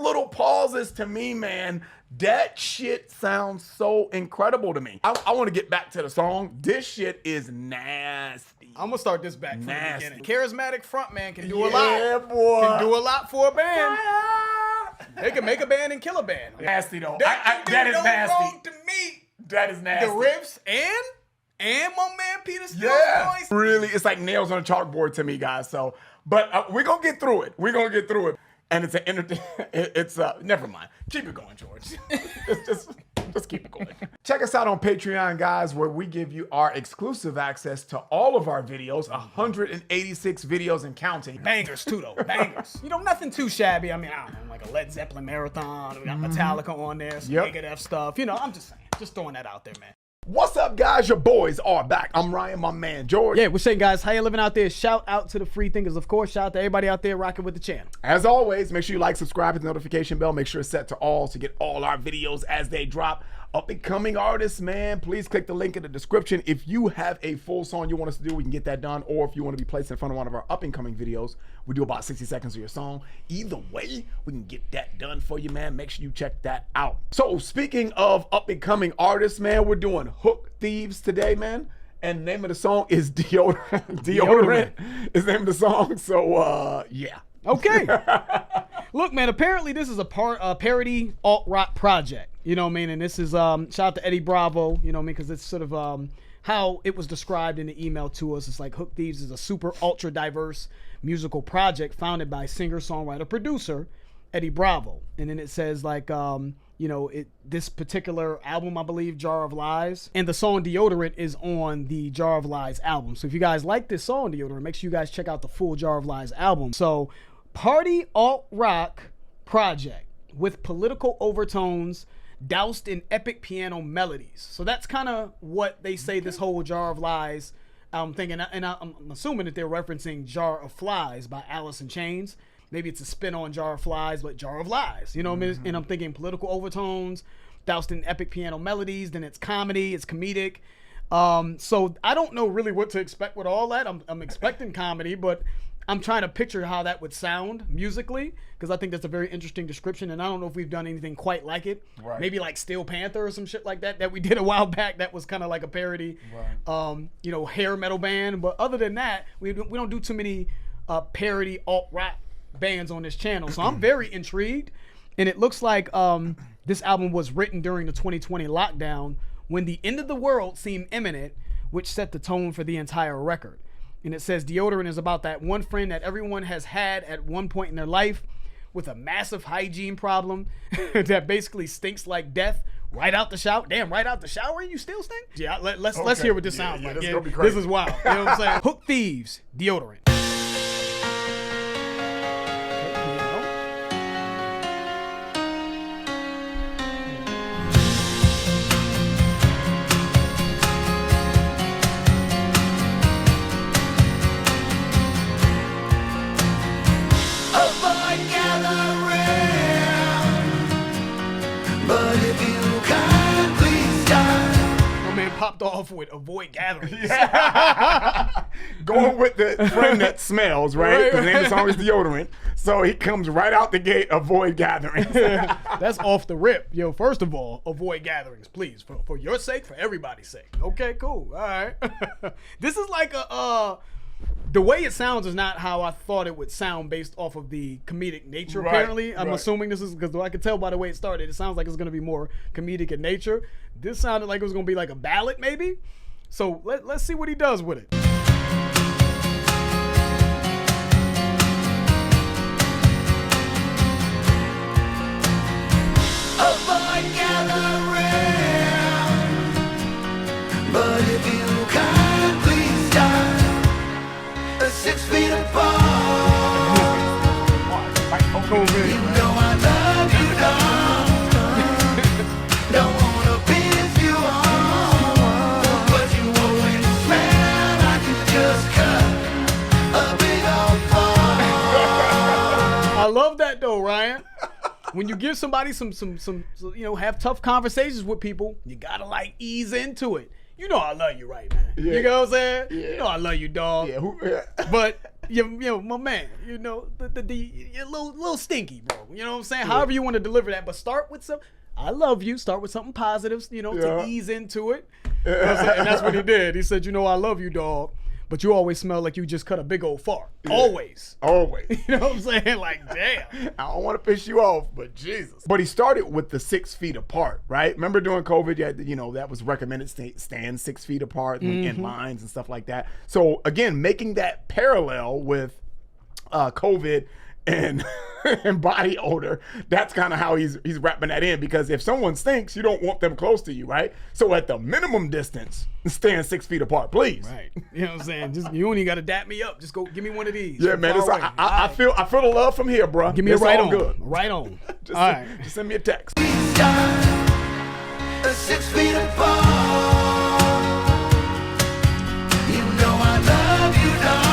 little pauses to me, man, that shit sounds so incredible to me. I want to get back to the song. This shit is nasty. I'm gonna start this back from the beginning. Charismatic frontman can do a lot. Yeah, boy. Can do a lot for a band. They can make a band and kill a band. Nasty though. That is nasty. Wrong to me. That is nasty. The riffs and my man Peter Steele's voice. Really, it's like nails on a chalkboard to me, guys. So, but we're gonna get through it. We're gonna get through it. And it's never mind. Keep it going, George. just keep it going. Check us out on Patreon, guys, where we give you our exclusive access to all of our videos, 186 videos and counting. Bangers too, though. Bangers. You know, nothing too shabby. I mean, I don't know, like a Led Zeppelin marathon. We got Metallica on there, some Megadeth stuff. You know, I'm just saying, just throwing that out there, man. What's up, guys? Your boys are back. I'm Ryan, my man, George. Yeah, what's saying, guys? How you living out there? Shout out to the free thinkers, of course. Shout out to everybody out there rocking with the channel. As always, make sure you like, subscribe, hit the notification bell. Make sure it's set to all to get all our videos as they drop. Up-and-coming artists, man, please click the link in the description. If you have a full song you want us to do, we can get that done. Or if you want to be placed in front of one of our up-and-coming videos, we do about 60 seconds of your song. Either way, we can get that done for you, man. Make sure you check that out. So speaking of up-and-coming artists, man, we're doing Hook Thieves today, man. And the name of the song is Deodorant. Deodorant is the name of the song. So, yeah. Okay. Look, man, apparently this is a parody alt-rock project. You know what I mean? And this is, shout out to Eddie Bravo, you know what I mean? Because it's sort of how it was described in the email to us. It's like Hook Thieves is a super ultra diverse musical project founded by singer, songwriter, producer Eddie Bravo. And then it says like, you know, this particular album, I believe, Jar of Lies, and the song Deodorant is on the Jar of Lies album. So if you guys like this song Deodorant, make sure you guys check out the full Jar of Lies album. So party alt-rock project with political overtones doused in epic piano melodies. So that's kind of what they say this whole Jar of Lies I'm thinking, and I'm assuming that they're referencing Jar of Flies by Alice in Chains. Maybe it's a spin on Jar of Flies, but Jar of Lies, you know what I mean? And I'm thinking political overtones doused in epic piano melodies. Then it's comedy, it's comedic. So I don't know really what to expect with all that. I'm expecting comedy, but I'm trying to picture how that would sound musically, because I think that's a very interesting description, and I don't know if we've done anything quite like it. Right. Maybe like Steel Panther or some shit like that we did a while back. That was kind of like a parody, right. You know, hair metal band. But other than that, we don't do too many parody alt-rock bands on this channel. So I'm very intrigued, and it looks like this album was written during the 2020 lockdown when the end of the world seemed imminent, which set the tone for the entire record. And it says Deodorant is about that one friend that everyone has had at one point in their life with a massive hygiene problem that basically stinks like death right out the shower. Damn, right out the shower you still stink? Yeah, let's hear what this sounds like. This is gonna be crazy. This is wild. You know what I'm saying? Hook Thieves Deodorant. Popped off with avoid gatherings. Going with the friend that smells, right? The name of the song is Deodorant. So he comes right out the gate, avoid gatherings. That's off the rip. Yo, first of all, avoid gatherings, please. For your sake, for everybody's sake. Okay, cool. All right. This is like the way it sounds is not how I thought it would sound based off of the comedic nature, apparently. I'm assuming this is, because I could tell by the way it started, it sounds like it's going to be more comedic in nature. This sounded like it was going to be like a ballad, maybe. So let's see what he does with it. Avoid gathering, but if you can, please start 6 feet apart. You know I love you, don't wanna piss you off, but you always smell like you just cut a big old fall. I love that though, Ryan. When you give somebody some, you know, have tough conversations with people, you gotta like ease into it. You know I love you, right, man? Yeah. You know what I'm saying? Yeah. You know I love you, dog. Yeah. But my man, you're a little stinky, bro. You know what I'm saying? However you want to deliver that, but start with some. I love you. Start with something positive, to ease into it. You know what I'm saying? And that's what he did. He said, I love you, dog. But you always smell like you just cut a big old fart. Yeah. Always. Always. You know what I'm saying? Like, damn. I don't want to piss you off, but Jesus. But he started with the 6 feet apart, right? Remember during COVID, you had, that was recommended stand 6 feet apart in lines and stuff like that. So again, making that parallel with COVID and body odor, that's kind of how he's wrapping that in, because if someone stinks, you don't want them close to you, right? So at the minimum distance, stand 6 feet apart, please. Right. You know what I'm saying? Just you only got to dap me up. Just go give me one of these. Yeah, man. I feel the love from here, bro. Give me it's a right all on. Good. Right on. Just send me a text. 6 feet apart. You know I love you, dog.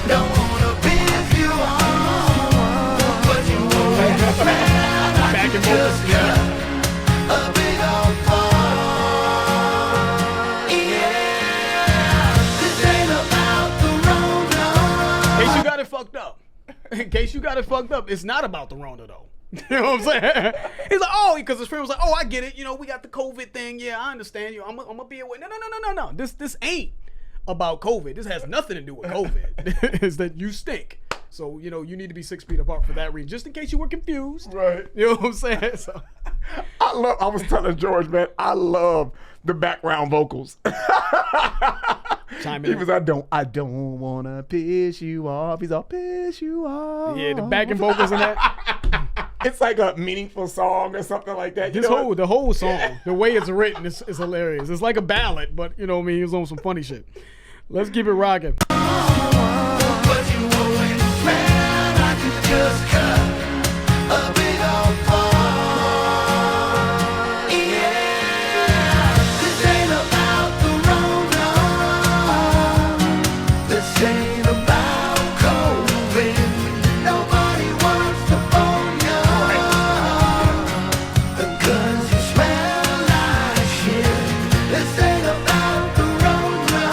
Don't wanna piss you off, but you always man. I Back and just forth. cut a big old part. Yeah, this ain't about the Rona. In case you got it fucked up, it's not about the Rona though. You know what I'm saying? He's like, because his friend was like, I get it. We got the COVID thing. Yeah, I understand you. I'm gonna be away. No. This ain't about COVID. This has nothing to do with COVID. It's that you stink. So, you need to be 6 feet apart for that reason. Just in case you were confused. Right. You know what I'm saying? So I was telling George, man, I love the background vocals. Chime He in. was, I don't wanna piss you off. He's all piss you off. Yeah, the backing vocals and that. It's like a meaningful song or something like that. The whole song, the way it's written is hilarious. It's like a ballad, but he was on some funny shit. Let's keep it rocking. But you always man, I could just cut a big old part. Yeah, this ain't about the Rona. This ain't about COVID. Nobody wants to phone you, 'cause you smell like shit. This ain't about the Rona.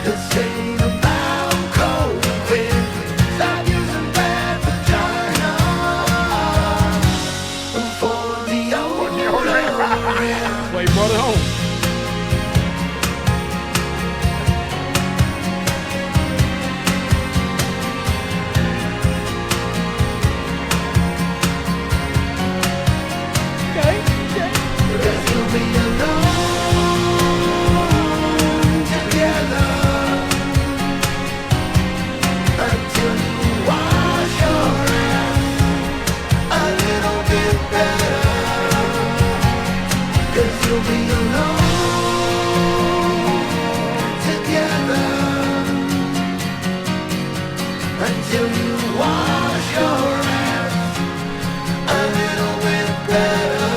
This ain't about COVID. Stop using bad vagina for the deodorant. That's why he brought it home. Cause you'll be alone together until you wash your ass a little bit better. Cause you'll be alone together until you wash your ass a little bit better.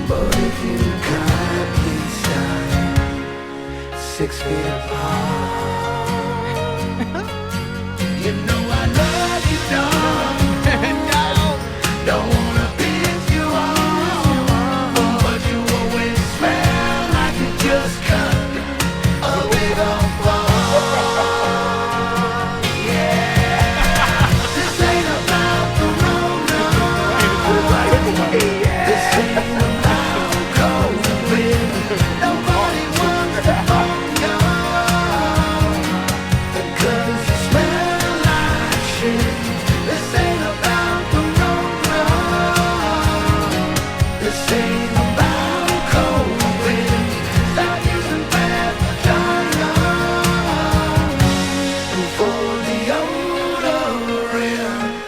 But if you kindly stand 6 feet apart, you know I love you, dog. Don't wanna piss you off, but you always smell like you just cut a big old part. Yeah, this ain't about the Rona. This ain't about COVID. Nobody wants to phone you, 'cause you smell like shit. This ain't about the Rona. This ain't about COVID. Stop using bad vagina for deodorant.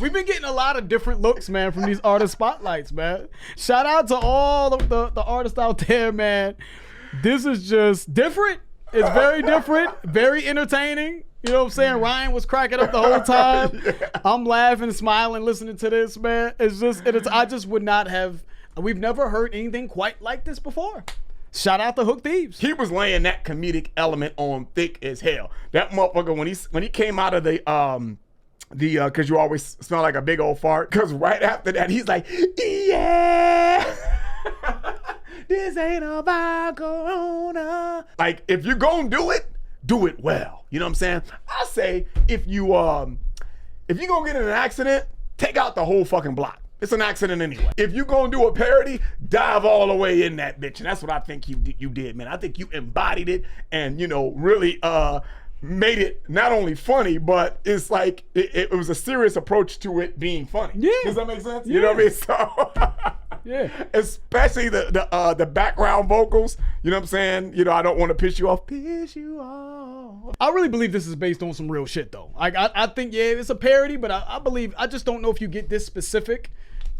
We've been getting a lot of different looks, man, from these artist spotlights, man. Shout out to all of the artists out there, man. This is just different. It's very different, very entertaining. You know what I'm saying? Ryan was cracking up the whole time. I'm laughing, smiling, listening to this, man. I just would not have, we've never heard anything quite like this before. Shout out to Hook Thieves. He was laying that comedic element on thick as hell. That motherfucker, when he came out of the because you always smell like a big old fart. Because right after that, he's like, yeah. This ain't about Corona. Like, if you're gonna do it well. You know what I'm saying? I say if you gonna get in an accident, take out the whole fucking block. It's an accident anyway. If you gonna do a parody, dive all the way in that bitch. And that's what I think you did, man. I think you embodied it and, you know, really made it not only funny, but it's like it was a serious approach to it being funny. Yeah. Does that make sense? Yeah. You know what I mean? So Yeah. Especially the background vocals. You know what I'm saying? You know, I don't want to piss you off. I really believe this is based on some real shit though. Like I think, yeah, it's a parody, but I believe, I just don't know if you get this specific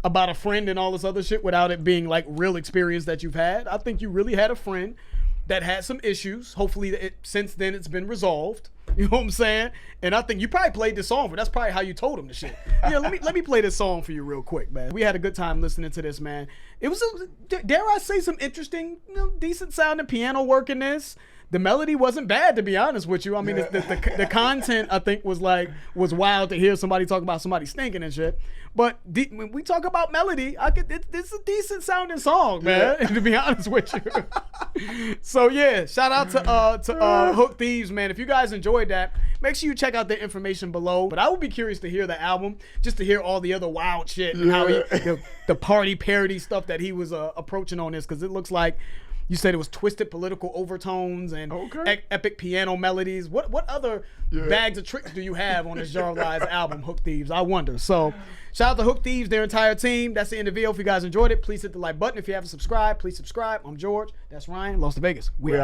about a friend and all this other shit without it being like real experience that you've had. I think you really had a friend that had some issues. Hopefully since then it's been resolved. You know what I'm saying? And I think you probably played this song for, that's probably how you told him the shit. Yeah, let me play this song for you real quick, man. We had a good time listening to this, man. It was, dare I say, some interesting, you know, decent sounding piano work in this. The melody wasn't bad, to be honest with you. I mean, the content, I think, was wild to hear somebody talk about somebody stinking and shit. But when we talk about melody, it's a decent sounding song, man, to be honest with you. So, yeah, shout out to Hook Thieves, man. If you guys enjoyed that, make sure you check out the information below. But I would be curious to hear the album, just to hear all the other wild shit and how the party parody stuff that he was approaching on this, because it looks like, you said it was twisted political overtones and epic piano melodies. What other bags of tricks do you have on this Jar of Lies album, Hook Thieves? I wonder. So, shout out to Hook Thieves, their entire team. That's the end of the video. If you guys enjoyed it, please hit the like button. If you haven't subscribed, please subscribe. I'm George. That's Ryan. Los Vegas. We out.